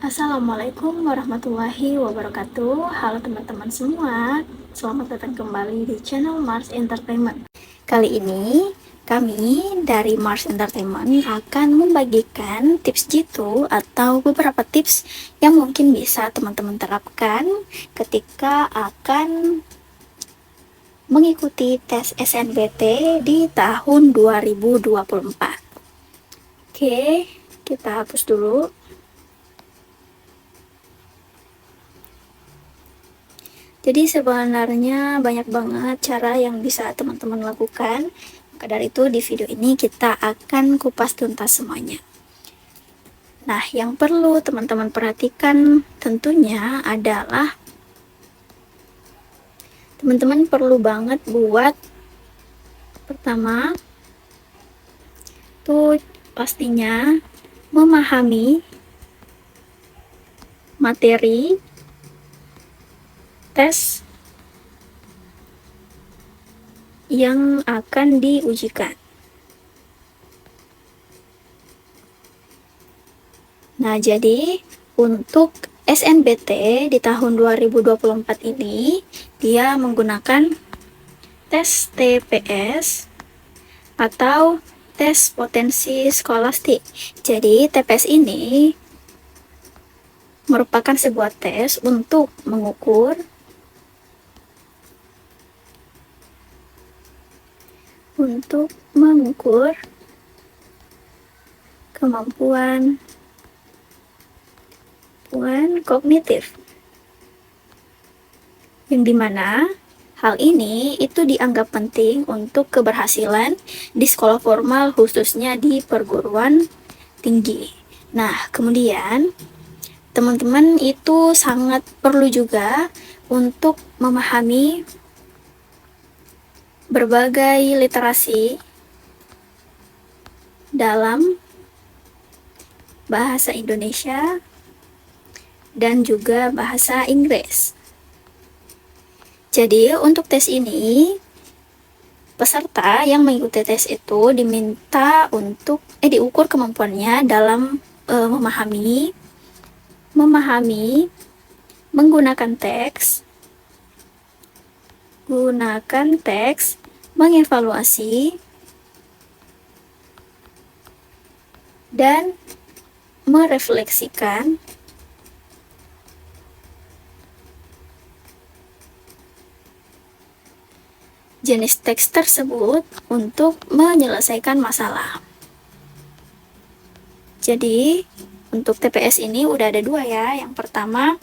Assalamualaikum warahmatullahi wabarakatuh. Halo teman-teman semua, selamat datang kembali di channel Mars Entertainment. Kali ini kami dari Mars Entertainment akan membagikan tips jitu atau beberapa tips yang mungkin bisa teman-teman terapkan ketika akan mengikuti tes SNBT di tahun 2024. Oke, kita hapus dulu. Jadi sebenarnya banyak banget cara yang bisa teman-teman lakukan. Maka dari itu di video ini kita akan kupas tuntas semuanya. Nah, yang perlu teman-teman perhatikan tentunya adalah teman-teman perlu banget buat pertama tuh pastinya memahami materi tes yang akan diujikan. Nah, jadi untuk SNBT di tahun 2024 ini dia menggunakan tes TPS atau tes potensi skolastik. Jadi TPS ini merupakan sebuah tes untuk mengukur kemampuan kognitif, yang dimana hal ini itu dianggap penting untuk keberhasilan di sekolah formal, khususnya di perguruan tinggi. Nah, kemudian teman-teman itu sangat perlu juga untuk memahami berbagai literasi dalam bahasa Indonesia dan juga bahasa Inggris. Jadi untuk tes ini, peserta yang mengikuti tes itu diminta untuk diukur kemampuannya dalam memahami, menggunakan teks, mengevaluasi, dan merefleksikan jenis teks tersebut untuk menyelesaikan masalah. Jadi untuk TPS ini udah ada dua ya. Yang pertama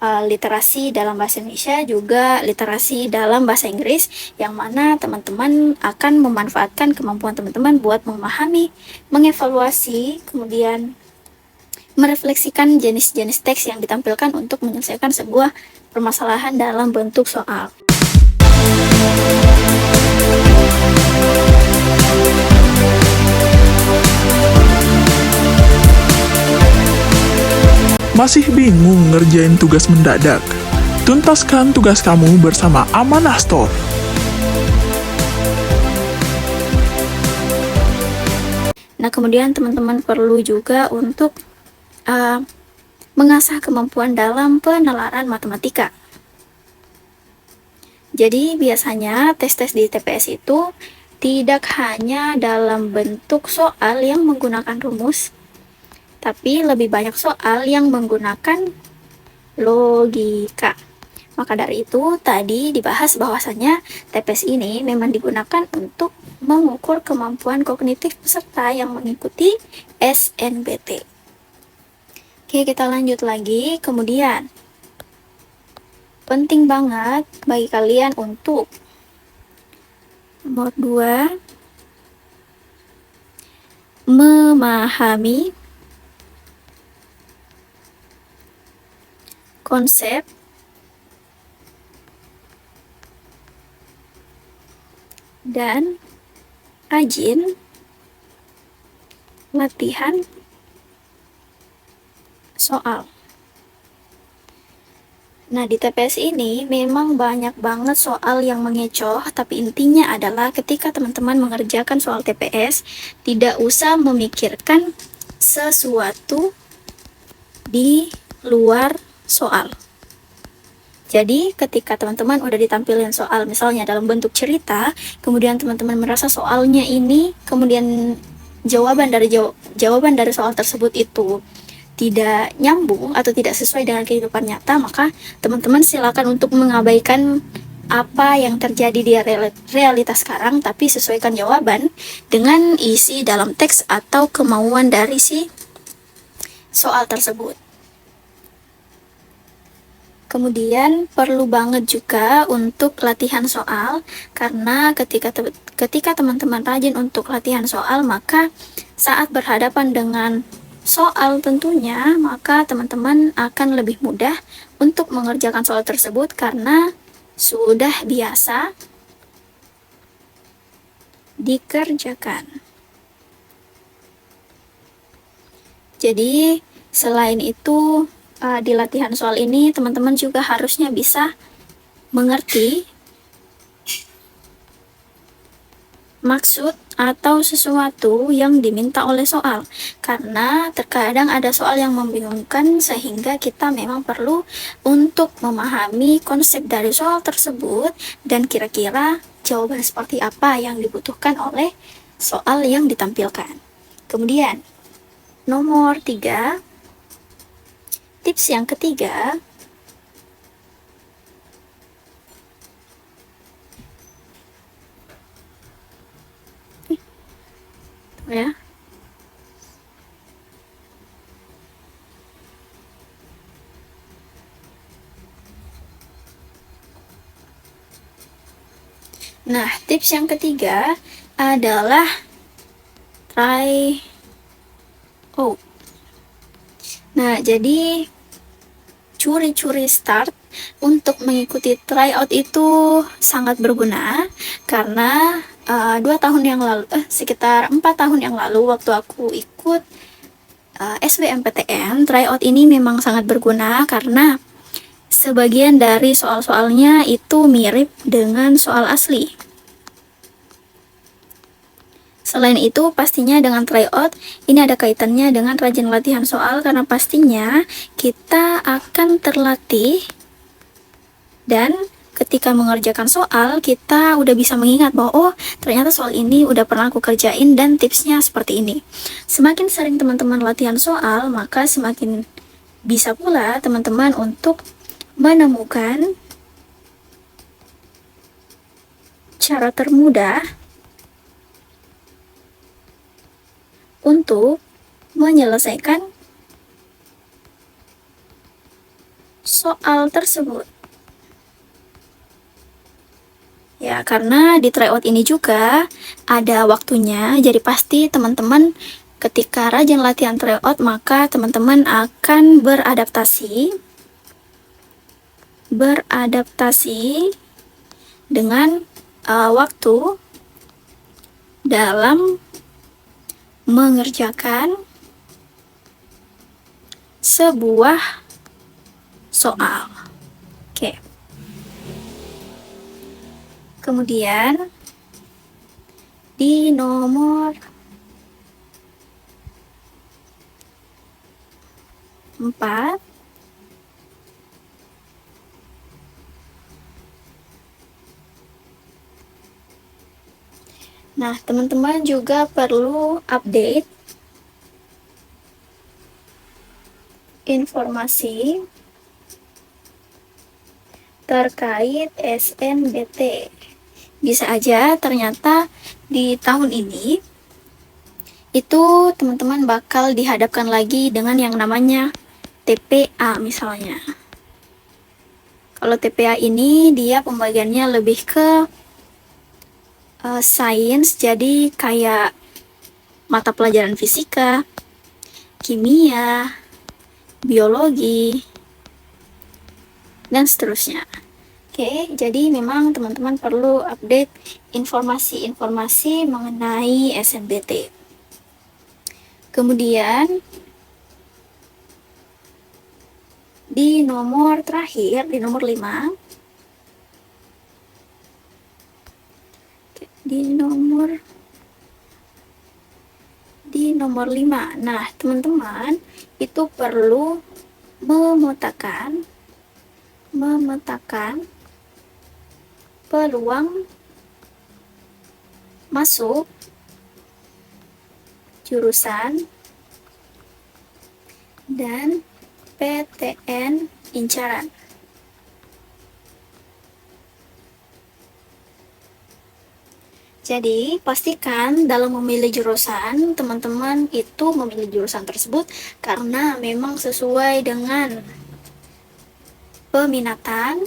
literasi dalam bahasa Indonesia, juga literasi dalam bahasa Inggris, yang mana teman-teman akan memanfaatkan kemampuan teman-teman buat memahami, mengevaluasi, kemudian merefleksikan jenis-jenis teks yang ditampilkan untuk menyelesaikan sebuah permasalahan dalam bentuk soal. Masih bingung ngerjain tugas mendadak? Tuntaskan tugas kamu bersama Amanah Store. Nah, kemudian teman-teman perlu juga untuk mengasah kemampuan dalam penalaran matematika. Jadi biasanya tes-tes di TPS itu tidak hanya dalam bentuk soal yang menggunakan rumus, tapi lebih banyak soal yang menggunakan logika. Maka dari itu tadi dibahas bahwasanya TPS ini memang digunakan untuk mengukur kemampuan kognitif peserta yang mengikuti SNBT. Oke, kita lanjut lagi. Kemudian penting banget bagi kalian untuk nomor 2, memahami konsep dan rajin latihan soal. Nah, di TPS ini memang banyak banget soal yang mengecoh, tapi intinya adalah ketika teman-teman mengerjakan soal TPS, tidak usah memikirkan sesuatu di luar soal. Jadi ketika teman-teman udah ditampilkan soal misalnya dalam bentuk cerita, kemudian teman-teman merasa soalnya ini, kemudian jawaban dari soal tersebut itu tidak nyambung atau tidak sesuai dengan kehidupan nyata, maka teman-teman silakan untuk mengabaikan apa yang terjadi di realitas sekarang, tapi sesuaikan jawaban dengan isi dalam teks atau kemauan dari si soal tersebut. Kemudian perlu banget juga untuk latihan soal, karena ketika teman-teman rajin untuk latihan soal, maka saat berhadapan dengan soal tentunya, maka teman-teman akan lebih mudah untuk mengerjakan soal tersebut karena sudah biasa dikerjakan. Jadi selain itu, di latihan soal ini teman-teman juga harusnya bisa mengerti maksud atau sesuatu yang diminta oleh soal, karena terkadang ada soal yang membingungkan sehingga kita memang perlu untuk memahami konsep dari soal tersebut dan kira-kira jawaban seperti apa yang dibutuhkan oleh soal yang ditampilkan. Kemudian nomor 3, tips yang ketiga, ya. Nah, tips yang ketiga adalah try out. Nah, jadi curi-curi start untuk mengikuti tryout itu sangat berguna karena 2 tahun yang lalu, sekitar 4 tahun yang lalu waktu aku ikut SBMPTN, tryout ini memang sangat berguna karena sebagian dari soal-soalnya itu mirip dengan soal asli. Selain itu, pastinya dengan tryout, ini ada kaitannya dengan rajin latihan soal karena pastinya kita akan terlatih dan ketika mengerjakan soal, kita udah bisa mengingat bahwa oh, ternyata soal ini udah pernah aku kerjain dan tipsnya seperti ini. Semakin sering teman-teman latihan soal, maka semakin bisa pula teman-teman untuk menemukan cara termudah untuk menyelesaikan soal tersebut. Ya, karena di tryout ini juga ada waktunya, jadi pasti teman-teman ketika rajin latihan tryout, maka teman-teman akan beradaptasi dengan waktu dalam mengerjakan sebuah soal. Oke. Kemudian di nomor 4, nah, teman-teman juga perlu update informasi terkait SNBT. Bisa aja ternyata di tahun ini itu teman-teman bakal dihadapkan lagi dengan yang namanya TPA misalnya. Kalau TPA ini dia pembagiannya lebih ke sains, jadi kayak mata pelajaran fisika, kimia, biologi, dan seterusnya. Oke, jadi memang teman-teman perlu update informasi-informasi mengenai SNBT. Kemudian di nomor terakhir, di nomor 5, di nomor nomor 5. Nah, teman-teman itu perlu memetakan peluang masuk jurusan dan PTN incaran. Jadi, pastikan dalam memilih jurusan, teman-teman itu memilih jurusan tersebut karena memang sesuai dengan peminatan.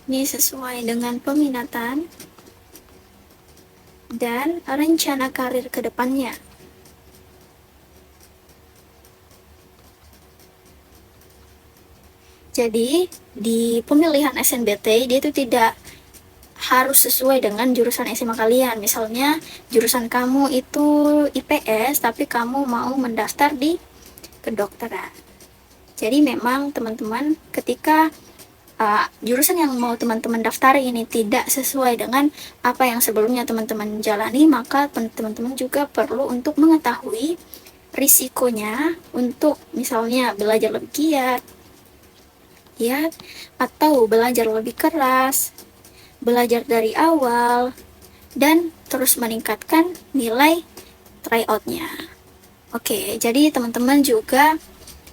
Ini sesuai dengan peminatan dan rencana karir ke depannya. Jadi, di pemilihan SNBT, dia itu tidak harus sesuai dengan jurusan SMA kalian. Misalnya, jurusan kamu itu IPS, tapi kamu mau mendaftar di kedokteran. Jadi, memang teman-teman ketika jurusan yang mau teman-teman daftari ini tidak sesuai dengan apa yang sebelumnya teman-teman jalani, maka teman-teman juga perlu untuk mengetahui risikonya untuk misalnya belajar lebih giat, ya, atau belajar lebih keras, belajar dari awal, dan terus meningkatkan nilai tryout-nya. Oke, jadi teman-teman juga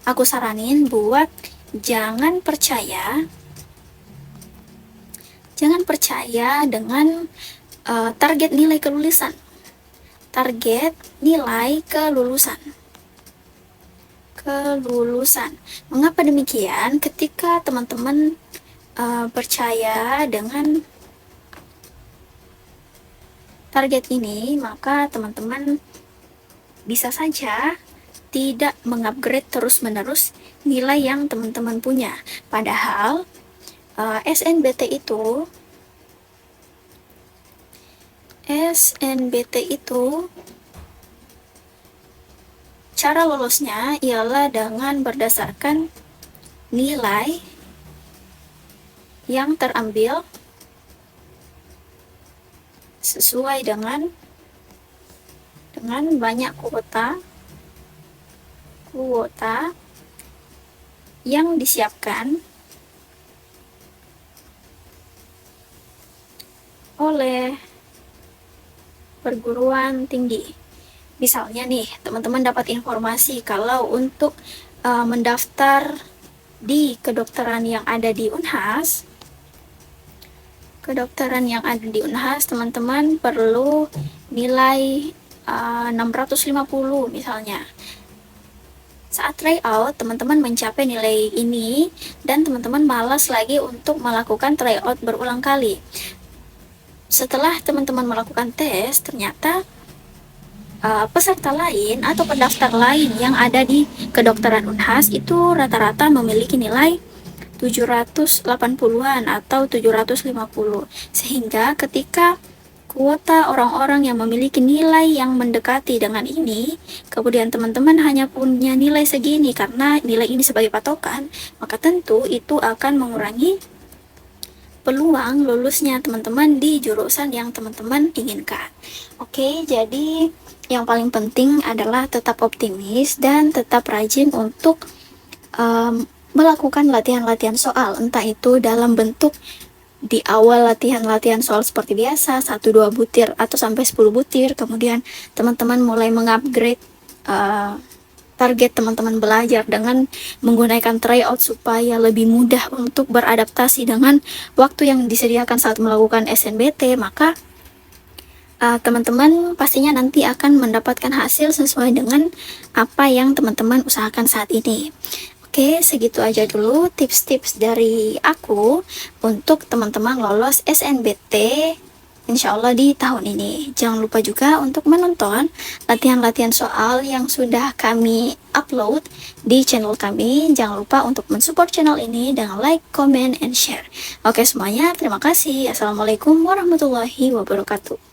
aku saranin buat jangan percaya dengan target nilai kelulusan. Target nilai kelulusan. Mengapa demikian? Ketika teman-teman percaya dengan target ini, maka teman-teman bisa saja tidak mengupgrade terus-menerus nilai yang teman-teman punya. Padahal SNBT itu cara lolusnya ialah dengan berdasarkan nilai yang terambil sesuai dengan banyak kuota yang disiapkan oleh perguruan tinggi. Misalnya nih, teman-teman dapat informasi kalau untuk mendaftar di kedokteran yang ada di Unhas, teman-teman perlu nilai 650 misalnya. Saat tryout, teman-teman mencapai nilai ini dan teman-teman malas lagi untuk melakukan tryout berulang kali. Setelah teman-teman melakukan tes, ternyata peserta lain atau pendaftar lain yang ada di kedokteran Unhas itu rata-rata memiliki nilai 780-an atau 750. Sehingga ketika kuota orang-orang yang memiliki nilai yang mendekati dengan ini, kemudian teman-teman hanya punya nilai segini karena nilai ini sebagai patokan, maka tentu itu akan mengurangi peluang lulusnya teman-teman di jurusan yang teman-teman inginkan. Oke, jadi yang paling penting adalah tetap optimis dan tetap rajin untuk melakukan latihan-latihan soal, entah itu dalam bentuk di awal latihan soal seperti biasa 1-2 butir atau sampai 10 butir, kemudian teman-teman mulai mengupgrade target teman-teman belajar dengan menggunakan tryout supaya lebih mudah untuk beradaptasi dengan waktu yang disediakan saat melakukan SNBT, maka teman-teman pastinya nanti akan mendapatkan hasil sesuai dengan apa yang teman-teman usahakan saat ini. Oke, segitu aja dulu tips-tips dari aku untuk teman-teman lolos SNBT insya Allah di tahun ini. Jangan lupa juga untuk menonton latihan-latihan soal yang sudah kami upload di channel kami. Jangan lupa untuk mensupport channel ini dengan like, comment, and share. Oke semuanya, terima kasih. Assalamualaikum warahmatullahi wabarakatuh.